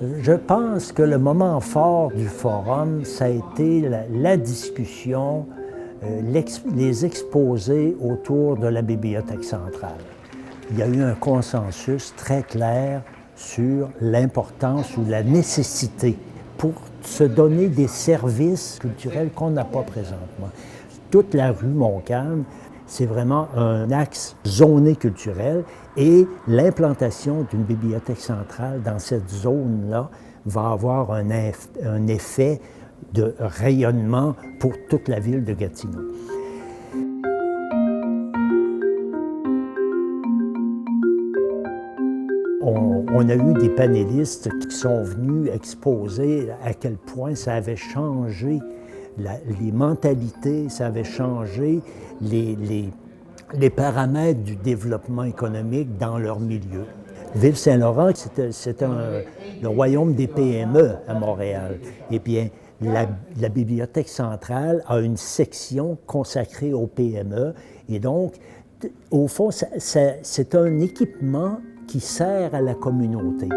Je pense que le moment fort du forum, ça a été la discussion, les exposés autour de la Bibliothèque centrale. Il y a eu un consensus très clair sur l'importance ou la nécessité pour se donner des services culturels qu'on n'a pas présentement. Toute la rue Montcalm, c'est vraiment un axe zoné culturel et l'implantation d'une bibliothèque centrale dans cette zone-là va avoir un effet de rayonnement pour toute la ville de Gatineau. On a eu des panélistes qui sont venus exposer à quel point ça avait changé les mentalités, ça avait changé les paramètres du développement économique dans leur milieu. Ville-Saint-Laurent, c'est le royaume des PME à Montréal. Eh bien, la Bibliothèque centrale a une section consacrée aux PME et donc, au fond, c'est un équipement qui sert à la communauté.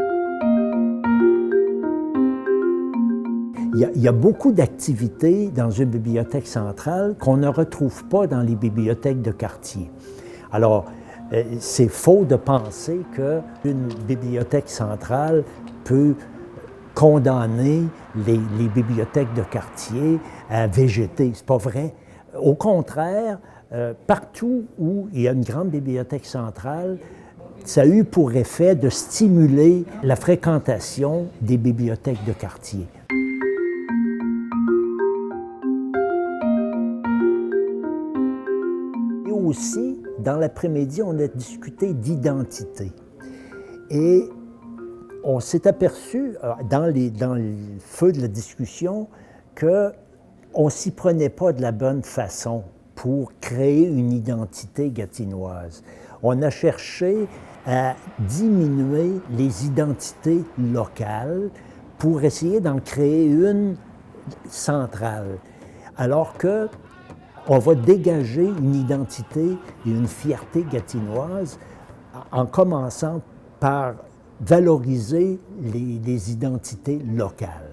Il y a beaucoup d'activités dans une bibliothèque centrale qu'on ne retrouve pas dans les bibliothèques de quartier. Alors, c'est faux de penser qu'une bibliothèque centrale peut condamner les bibliothèques de quartier à végéter. C'est pas vrai. Au contraire, partout où il y a une grande bibliothèque centrale, ça a eu pour effet de stimuler la fréquentation des bibliothèques de quartier. Et aussi, dans l'après-midi, on a discuté d'identité. Et on s'est aperçu, dans le feu de la discussion, qu'on ne s'y prenait pas de la bonne façon pour créer une identité gatinoise. On a cherché à diminuer les identités locales pour essayer d'en créer une centrale, alors qu'on va dégager une identité et une fierté gatinoise en commençant par valoriser les identités locales.